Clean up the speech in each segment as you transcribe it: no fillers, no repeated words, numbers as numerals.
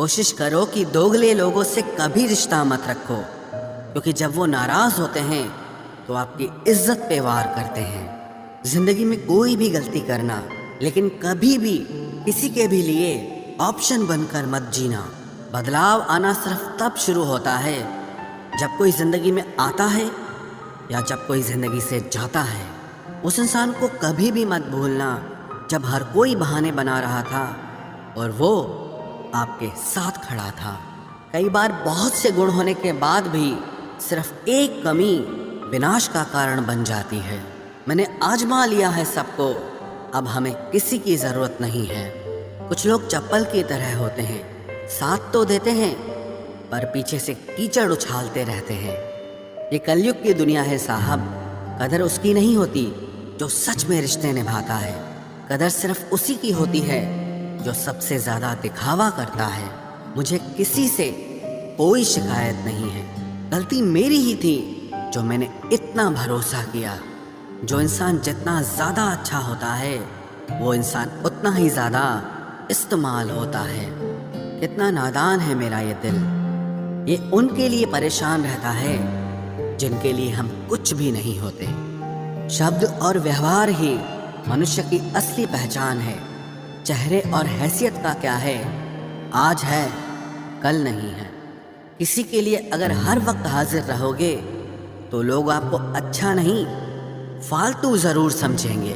कोशिश करो कि दोगले लोगों से कभी रिश्ता मत रखो, क्योंकि जब वो नाराज होते हैं तो आपकी इज्जत पे वार करते हैं। जिंदगी में कोई भी गलती करना, लेकिन कभी भी किसी के भी लिए ऑप्शन बनकर मत जीना। बदलाव आना सिर्फ तब शुरू होता है जब कोई जिंदगी में आता है या जब कोई जिंदगी से जाता है। उस इंसान को कभी भी मत भूलना जब हर कोई बहाने बना रहा था और वो आपके साथ खड़ा था। कई बार बहुत से गुण होने के बाद भी सिर्फ एक कमी विनाश का कारण बन जाती है। मैंने आजमा लिया है सबको, अब हमें किसी की ज़रूरत नहीं है। कुछ लोग चप्पल की तरह होते हैं, साथ तो देते हैं पर पीछे से कीचड़ उछालते रहते हैं। ये कलयुग की दुनिया है साहब। कदर उसकी नहीं होती जो सच में रिश्ते निभाता है। कदर सिर्फ उसी की होती है जो सबसे ज़्यादा दिखावा करता है। मुझे किसी से कोई शिकायत नहीं है। गलती मेरी ही थी जो मैंने इतना भरोसा किया। जो इंसान जितना ज़्यादा अच्छा होता है वो इंसान उतना ही ज़्यादा इस्तेमाल होता है। कितना नादान है मेरा ये दिल। ये उनके लिए परेशान रहता है जिनके लिए हम कुछ भी नहीं होते। शब्द और व्यवहार ही मनुष्य की असली पहचान है। चेहरे और हैसियत का क्या है, आज है कल नहीं है। किसी के लिए अगर हर वक्त हाजिर रहोगे तो लोग आपको अच्छा नहीं फालतू ज़रूर समझेंगे।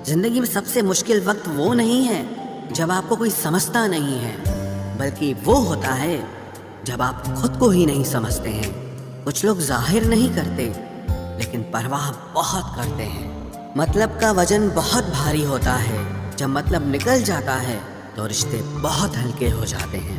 ज़िंदगी में सबसे मुश्किल वक्त वो नहीं है जब आपको कोई समझता नहीं है, बल्कि वो होता है जब आप खुद को ही नहीं समझते हैं। कुछ लोग जाहिर नहीं करते लेकिन परवाह बहुत करते हैं। मतलब का वजन बहुत भारी होता है। जब मतलब निकल जाता है तो रिश्ते बहुत हल्के हो जाते हैं।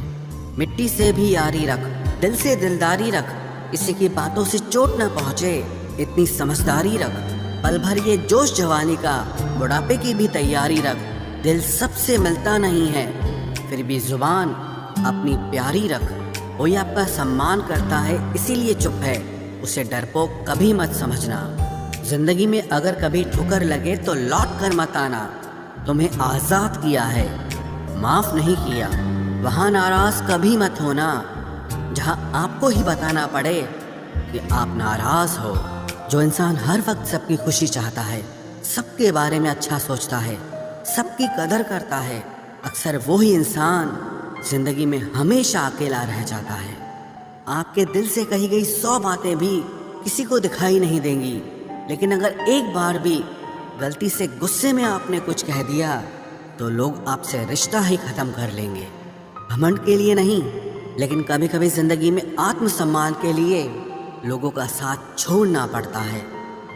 मिट्टी से भी यारी रख, दिल से दिलदारी रख, किसी की बातों से चोट न पहुँचे इतनी समझदारी रख। पल भर ये जोश जवानी का, बुढ़ापे की भी तैयारी रख। दिल सबसे मिलता नहीं है फिर भी जुबान अपनी प्यारी रख। कोई आपका सम्मान करता है इसीलिए चुप है, उसे डरपोक कभी मत समझना। जिंदगी में अगर कभी ठुकर लगे तो लौट कर मत आना। तुम्हें आज़ाद किया है, माफ़ नहीं किया। वहाँ नाराज़ कभी मत होना जहाँ आपको ही बताना पड़े कि आप नाराज़ हो। जो इंसान हर वक्त सबकी खुशी चाहता है, सबके बारे में अच्छा सोचता है, सबकी कदर करता है, अक्सर वही इंसान जिंदगी में हमेशा अकेला रह जाता है। आपके दिल से कही गई 100 बातें भी किसी को दिखाई नहीं देंगी, लेकिन अगर एक बार भी गलती से गुस्से में आपने कुछ कह दिया तो लोग आपसे रिश्ता ही ख़त्म कर लेंगे। घमंड के लिए नहीं, लेकिन कभी कभी ज़िंदगी में आत्मसम्मान के लिए लोगों का साथ छोड़ना पड़ता है।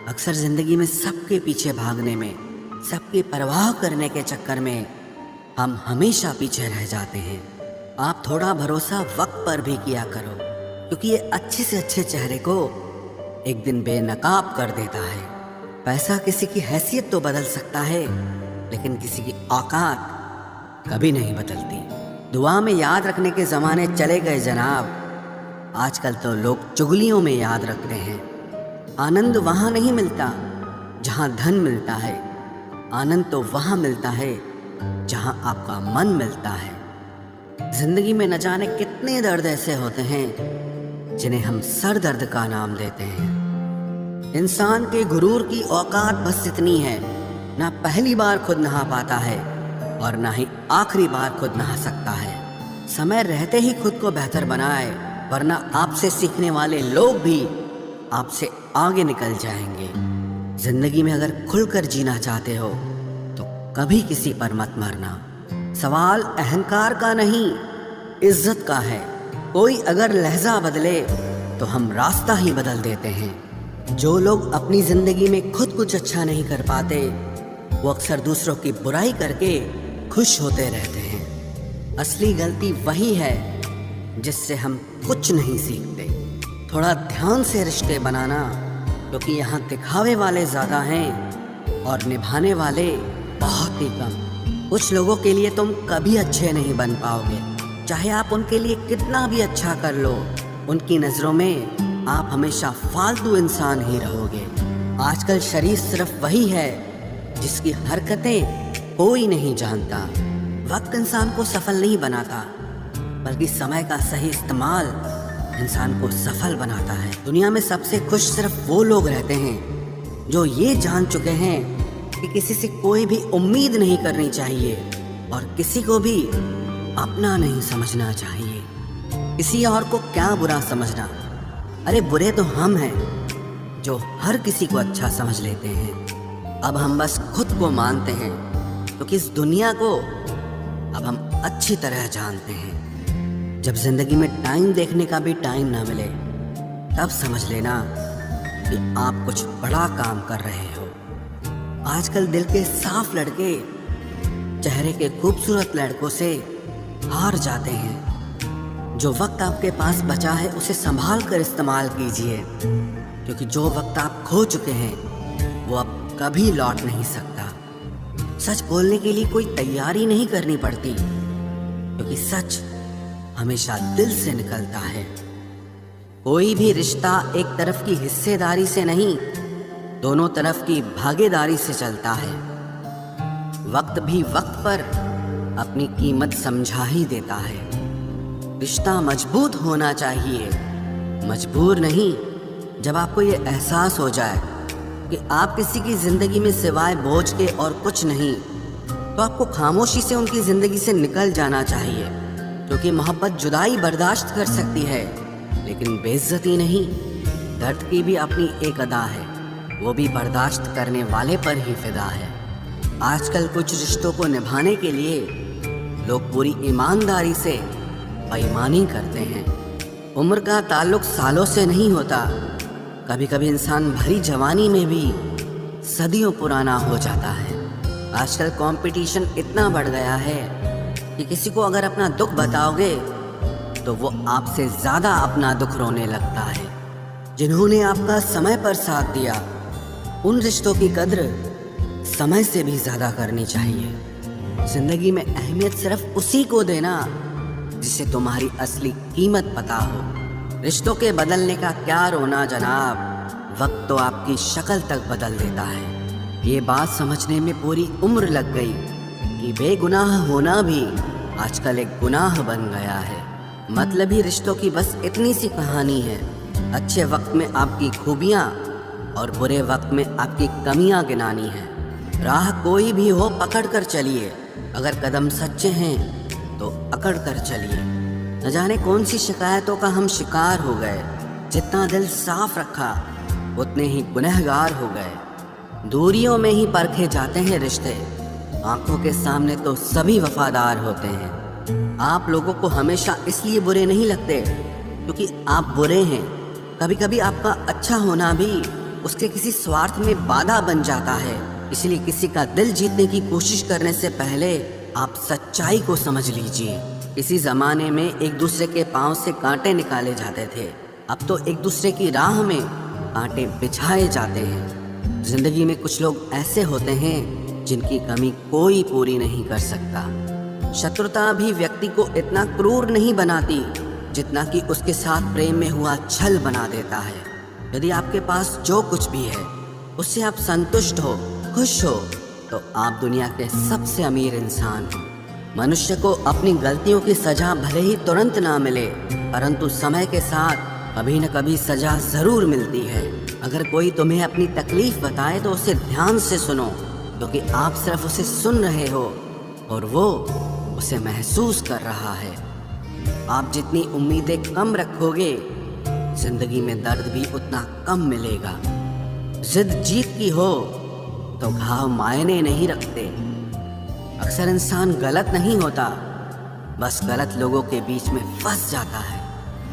अक्सर ज़िंदगी में सबके पीछे भागने में, सबकी परवाह करने के चक्कर में हम हमेशा पीछे रह जाते हैं। आप थोड़ा भरोसा वक्त पर भी किया करो, क्योंकि ये अच्छे से अच्छे चेहरे को एक दिन बेनकाब कर देता है। पैसा किसी की हैसियत तो बदल सकता है, लेकिन किसी की औकात कभी नहीं बदलती। दुआ में याद रखने के ज़माने चले गए जनाब, आजकल तो लोग चुगलियों में याद रखते हैं। आनंद वहाँ नहीं मिलता जहाँ धन मिलता है, आनंद तो वहाँ मिलता है जहाँ आपका मन मिलता है। जिंदगी में न जाने कितने दर्द ऐसे होते हैं जिन्हें हम सर दर्द का नाम देते हैं। इंसान के गुरूर की औकात बस इतनी है, ना पहली बार खुद नहा पाता है और ना ही आखिरी बार खुद नहा सकता है। समय रहते ही खुद को बेहतर बनाए, वरना आपसे सीखने वाले लोग भी आपसे आगे निकल जाएंगे। जिंदगी में अगर खुलकर जीना चाहते हो तो कभी किसी पर मत मरना। सवाल अहंकार का नहीं, इज्जत का है। कोई अगर लहजा बदले तो हम रास्ता ही बदल देते हैं। जो लोग अपनी जिंदगी में खुद कुछ अच्छा नहीं कर पाते, वो अक्सर दूसरों की बुराई करके खुश होते रहते हैं। असली गलती वही है जिससे हम कुछ नहीं सीखते। थोड़ा ध्यान से रिश्ते बनाना, क्योंकि यहाँ दिखावे वाले ज़्यादा हैं और निभाने वाले बहुत ही कम। कुछ लोगों के लिए तुम कभी अच्छे नहीं बन पाओगे, चाहे आप उनके लिए कितना भी अच्छा कर लो। उनकी नज़रों में आप हमेशा फालतू इंसान ही रहोगे। आजकल शरीफ सिर्फ वही है जिसकी हरकतें कोई नहीं जानता। वक्त इंसान को सफल नहीं बनाता, बल्कि समय का सही इस्तेमाल इंसान को सफल बनाता है। दुनिया में सबसे खुश सिर्फ वो लोग रहते हैं जो ये जान चुके हैं कि किसी से कोई भी उम्मीद नहीं करनी चाहिए और किसी को भी अपना नहीं समझना चाहिए। किसी और को क्या बुरा समझना, अरे बुरे तो हम हैं जो हर किसी को अच्छा समझ लेते हैं। अब हम बस खुद को मानते हैं क्योंकि इस दुनिया को अब हम अच्छी तरह जानते हैं। जब जिंदगी में टाइम देखने का भी टाइम ना मिले तब समझ लेना कि आप कुछ बड़ा काम कर रहे हो। आजकल दिल के साफ लड़के चेहरे के खूबसूरत लड़कों से हार जाते हैं। जो वक्त आपके पास बचा है उसे संभाल कर इस्तेमाल कीजिए, क्योंकि जो वक्त आप खो चुके हैं वो अब कभी लौट नहीं सकता। सच बोलने के लिए कोई तैयारी नहीं करनी पड़ती, क्योंकि सच हमेशा दिल से निकलता है। कोई भी रिश्ता एक तरफ की हिस्सेदारी से नहीं, दोनों तरफ की भागीदारी से चलता है। वक्त भी वक्त पर अपनी कीमत समझा ही देता है। रिश्ता मजबूत होना चाहिए, मजबूर नहीं। जब आपको ये एहसास हो जाए कि आप किसी की जिंदगी में सिवाय बोझ के और कुछ नहीं, तो आपको खामोशी से उनकी जिंदगी से निकल जाना चाहिए, क्योंकि मोहब्बत जुदाई बर्दाश्त कर सकती है लेकिन बेइज्जती नहीं। दर्द की भी अपनी एक अदा है, वो भी बर्दाश्त करने वाले पर ही फिदा है। आजकल कुछ रिश्तों को निभाने के लिए लोग पूरी ईमानदारी से बेईमानी करते हैं। उम्र का ताल्लुक सालों से नहीं होता, कभी कभी इंसान भरी जवानी में भी सदियों पुराना हो जाता है। आजकल कंपटीशन इतना बढ़ गया है कि किसी को अगर अपना दुख बताओगे तो वो आपसे ज़्यादा अपना दुख रोने लगता है। जिन्होंने आपका समय पर साथ दिया, उन रिश्तों की कद्र समय से भी ज़्यादा करनी चाहिए। ज़िंदगी में अहमियत सिर्फ उसी को देना जिसे तुम्हारी असली कीमत पता हो। रिश्तों के बदलने का क्या रोना जनाब, वक्त तो आपकी शक्ल तक बदल देता है। ये बात समझने में पूरी उम्र लग गई कि बेगुनाह होना भी आजकल एक गुनाह बन गया है। मतलबी रिश्तों की बस इतनी सी कहानी है। अच्छे वक्त में आपकी खूबियाँ और बुरे वक्त में आपकी कमियाँ गिनानी है। राह कोई भी हो पकड़ कर चलिए, अगर कदम सच्चे हैं तो अकड़ कर चलिए। न जाने कौन सी शिकायतों का हम शिकार हो गए। जितना दिल साफ रखा उतने ही गुनहगार हो गए। दूरियों में ही परखे जाते हैं रिश्ते, आंखों के सामने तो सभी वफादार होते हैं। आप लोगों को हमेशा इसलिए बुरे नहीं लगते क्योंकि आप बुरे हैं। कभी कभी आपका अच्छा होना भी उसके किसी स्वार्थ में बाधा बन जाता है। इसलिए किसी का दिल जीतने की कोशिश करने से पहले आप सच्चाई को समझ लीजिए। इसी ज़माने में एक दूसरे के पांव से कांटे निकाले जाते थे, अब तो एक दूसरे की राह में कांटे बिछाए जाते हैं। जिंदगी में कुछ लोग ऐसे होते हैं जिनकी कमी कोई पूरी नहीं कर सकता। शत्रुता भी व्यक्ति को इतना क्रूर नहीं बनाती जितना कि उसके साथ प्रेम में हुआ छल बना देता है। यदि आपके पास जो कुछ भी है उससे आप संतुष्ट हो, खुश हो, तो आप दुनिया के सबसे अमीर इंसान हो। मनुष्य को अपनी गलतियों की सजा भले ही तुरंत ना मिले, परंतु समय के साथ कभी न कभी सजा जरूर मिलती है। अगर कोई तुम्हें अपनी तकलीफ बताए तो उसे ध्यान से सुनो, क्योंकि आप सिर्फ उसे सुन रहे हो और वो उसे महसूस कर रहा है। आप जितनी उम्मीदें कम रखोगे, जिंदगी में दर्द भी उतना कम मिलेगा। जिद जीत की हो तो घाव मायने नहीं रखते। अक्सर इंसान गलत नहीं होता, बस गलत लोगों के बीच में फंस जाता है।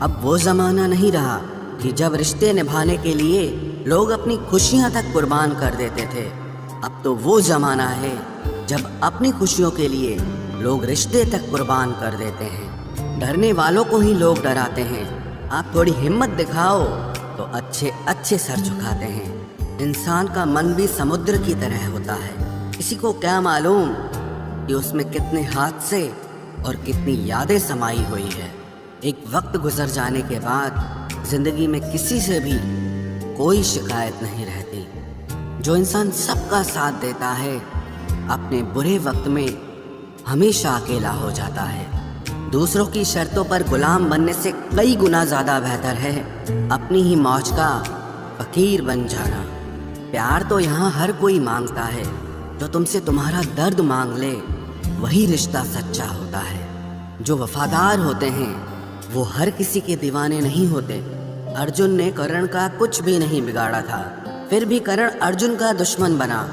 अब वो जमाना नहीं रहा कि जब रिश्ते निभाने के लिए लोग अपनी खुशियां तक कुर्बान कर देते थे। अब तो वो जमाना है जब अपनी खुशियों के लिए लोग रिश्ते तक कुर्बान कर देते हैं। डरने वालों को ही लोग डराते हैं। आप थोड़ी हिम्मत दिखाओ तो अच्छे अच्छे सर झुकाते हैं। इंसान का मन भी समुद्र की तरह होता है। किसी को क्या मालूम कि उसमें कितने हादसे और कितनी यादें समाई हुई है। एक वक्त गुजर जाने के बाद जिंदगी में किसी से भी कोई शिकायत नहीं रहती। जो इंसान सबका साथ देता है, अपने बुरे वक्त में हमेशा अकेला हो जाता है। दूसरों की शर्तों पर गुलाम बनने से कई गुना ज़्यादा बेहतर है अपनी ही मौज का फकीर बन जाना। प्यार तो यहाँ हर कोई मांगता है, जो तुमसे तुम्हारा दर्द मांग ले वही रिश्ता सच्चा होता है। जो वफादार होते हैं वो हर किसी के दीवाने नहीं होते। अर्जुन ने कर्ण का कुछ भी नहीं बिगाड़ा था, फिर भी कर्ण अर्जुन का दुश्मन बना।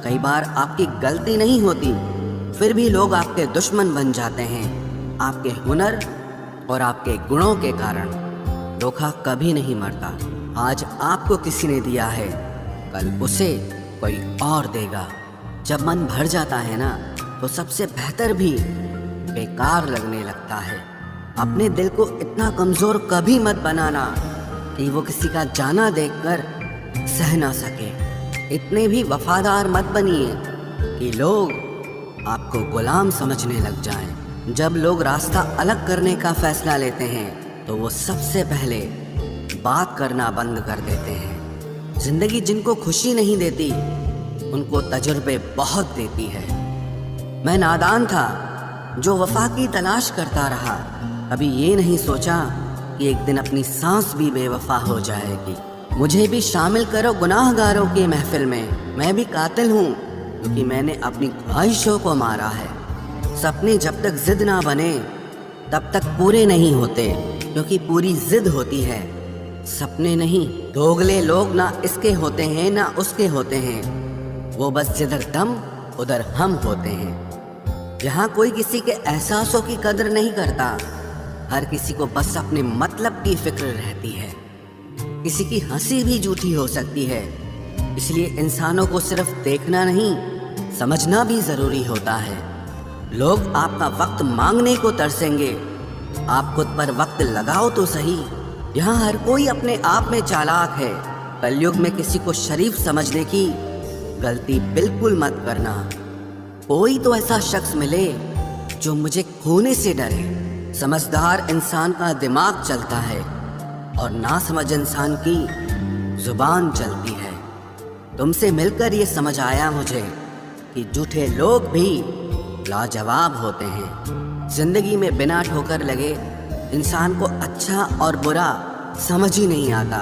कई बार आपकी गलती नहीं होती, फिर भी लोग आपके दुश्मन बन जाते हैं, आपके हुनर और आपके गुणों के कारण। धोखा कभी नहीं मरता। आज आपको किसी ने दिया है, कल उसे कोई और देगा। जब मन भर जाता है ना, तो सबसे बेहतर भी बेकार लगने लगता है। अपने दिल को इतना कमज़ोर कभी मत बनाना कि वो किसी का जाना देखकर सह ना सके। इतने भी वफादार मत बनिए कि लोग आपको गुलाम समझने लग जाएं। जब लोग रास्ता अलग करने का फैसला लेते हैं तो वो सबसे पहले बात करना बंद कर देते हैं। जिंदगी जिनको खुशी नहीं देती उनको तजुर्बे बहुत देती है। मैं नादान था जो वफा की तलाश करता रहा, कभी ये नहीं सोचा कि एक दिन अपनी सांस भी बेवफा हो जाएगी। मुझे भी शामिल करो गुनाहगारों की महफिल में। मैं भी कातिल हूँ क्योंकि मैंने अपनी ख्वाहिशों को मारा है। सपने जब तक जिद ना बने तब तक पूरे नहीं होते, क्योंकि पूरी जिद होती है, सपने नहीं। दोगले लोग ना इसके होते हैं ना उसके होते हैं, वो बस जिधर दम उधर हम होते हैं। यहाँ कोई किसी के एहसासों की कदर नहीं करता, हर किसी को बस अपने मतलब की फिक्र रहती है। किसी की हंसी भी झूठी हो सकती है, इसलिए इंसानों को सिर्फ देखना नहीं समझना भी जरूरी होता है। लोग आपका वक्त मांगने को तरसेंगे, आप खुद पर वक्त लगाओ तो सही। यहाँ हर कोई अपने आप में चालाक है। कलयुग में किसी को शरीफ समझने की गलती बिल्कुल मत करना। कोई तो ऐसा शख्स मिले जो मुझे खोने से डरे। समझदार इंसान का दिमाग चलता है और नासमझ इंसान की जुबान चलती है। तुमसे मिलकर ये समझ आया मुझे कि झूठे लोग भी लाजवाब होते हैं। जिंदगी में बिना ठोकर लगे इंसान को अच्छा और बुरा समझ ही नहीं आता,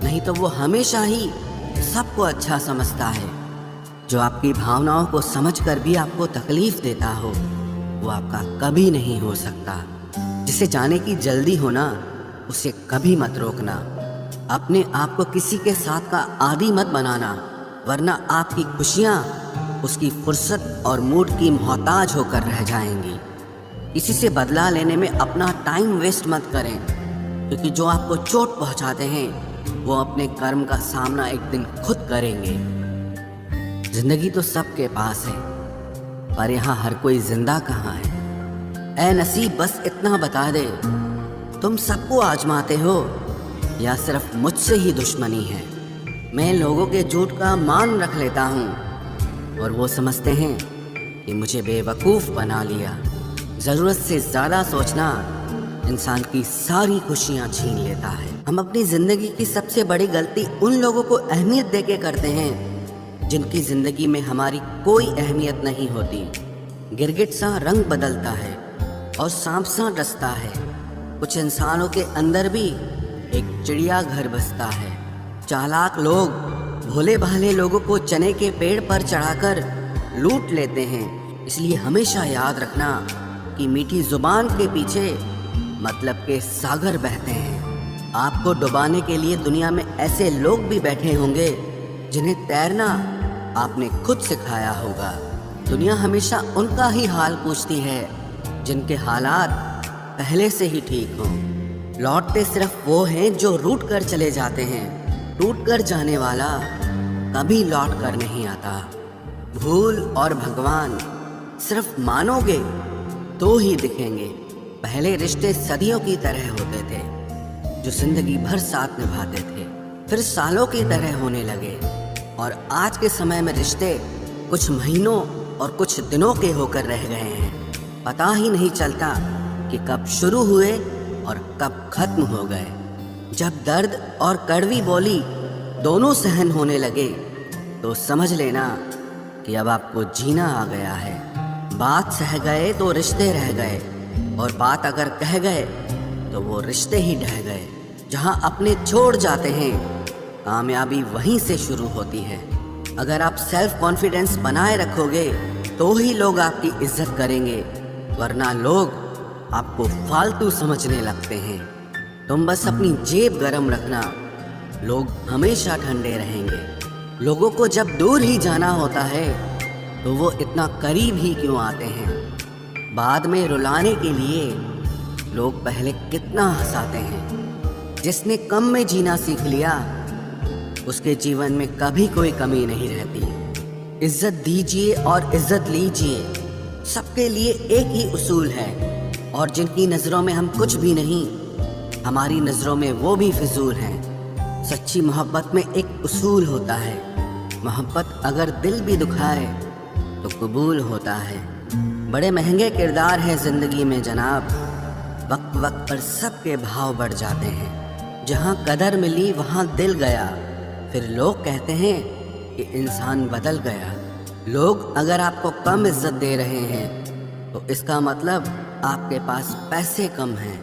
नहीं तो वो हमेशा ही सबको अच्छा समझता है। जो आपकी भावनाओं को समझकर भी आपको तकलीफ देता हो वो आपका कभी नहीं हो सकता। जिसे जाने की जल्दी हो ना उसे कभी मत रोकना। अपने आप को किसी के साथ का आदी मत बनाना, वरना आपकी खुशियाँ उसकी फुर्सत और मूड की मोहताज होकर रह जाएंगी। किसी से बदला लेने में अपना टाइम वेस्ट मत करें, क्योंकि जो आपको चोट पहुंचाते हैं वो अपने कर्म का सामना एक दिन खुद करेंगे। जिंदगी तो सबके पास है, पर यहाँ हर कोई जिंदा कहाँ है। ऐ नसीब बस इतना बता दे, तुम सबको आजमाते हो या सिर्फ मुझसे ही दुश्मनी है। मैं लोगों के झूठ का मान रख लेता हूँ और वो समझते हैं कि मुझे बेवकूफ़ बना लिया। ज़रूरत से ज़्यादा सोचना इंसान की सारी खुशियाँ छीन लेता है। हम अपनी ज़िंदगी की सबसे बड़ी गलती उन लोगों को अहमियत देके करते हैं जिनकी ज़िंदगी में हमारी कोई अहमियत नहीं होती। गिरगिट सा रंग बदलता है और सांप सा डसता है। कुछ इंसानों के अंदर भी एक चिड़िया घर बसता है। चालाक लोग भोले भाले लोगों को चने के पेड़ पर चढ़ाकर लूट लेते हैं। इसलिए हमेशा याद रखना कि मीठी जुबान के पीछे मतलब के सागर बहते हैं। आपको डुबाने के लिए दुनिया में ऐसे लोग भी बैठे होंगे जिन्हें तैरना आपने खुद सिखाया होगा। दुनिया हमेशा उनका ही हाल पूछती है जिनके हालात पहले से ही ठीक हों। लौटते सिर्फ वो हैं जो रूठ कर चले जाते हैं। टूट कर जाने वाला कभी लौट कर नहीं आता। भूल और भगवान सिर्फ मानोगे तो ही दिखेंगे। पहले रिश्ते सदियों की तरह होते थे, जो जिंदगी भर साथ निभाते थे, फिर सालों की तरह होने लगे। और आज के समय में रिश्ते कुछ महीनों और कुछ दिनों के होकर रह गए हैं। पता ही नहीं चलता कि कब शुरू हुए और कब खत्म हो गए। जब दर्द और कड़वी बोली दोनों सहन होने लगे तो समझ लेना कि अब आपको जीना आ गया है। बात सह गए तो रिश्ते रह गए और बात अगर कह गए तो वो रिश्ते ही ढह गए। जहाँ अपने छोड़ जाते हैं, कामयाबी वहीं से शुरू होती है। अगर आप सेल्फ कॉन्फिडेंस बनाए रखोगे तो ही लोग आपकी इज्जत करेंगे, वरना लोग आपको फालतू समझने लगते हैं। तुम बस अपनी जेब गरम रखना, लोग हमेशा ठंडे रहेंगे। लोगों को जब दूर ही जाना होता है तो वो इतना करीब ही क्यों आते हैं? बाद में रुलाने के लिए लोग पहले कितना हंसाते हैं। जिसने कम में जीना सीख लिया उसके जीवन में कभी कोई कमी नहीं रहती। इज्जत दीजिए और इज्जत लीजिए, सबके लिए एक ही उसूल है। और जिनकी नज़रों में हम कुछ भी नहीं, हमारी नज़रों में वो भी फिजूल हैं। सच्ची मोहब्बत में एक उसूल होता है, मोहब्बत अगर दिल भी दुखाए तो कबूल होता है। बड़े महंगे किरदार हैं ज़िंदगी में जनाब, वक्त वक्त पर सबके भाव बढ़ जाते हैं। जहाँ कदर मिली वहाँ दिल गया, फिर लोग कहते हैं कि इंसान बदल गया। लोग अगर आपको कम इज्जत दे रहे हैं तो इसका मतलब आपके पास पैसे कम हैं।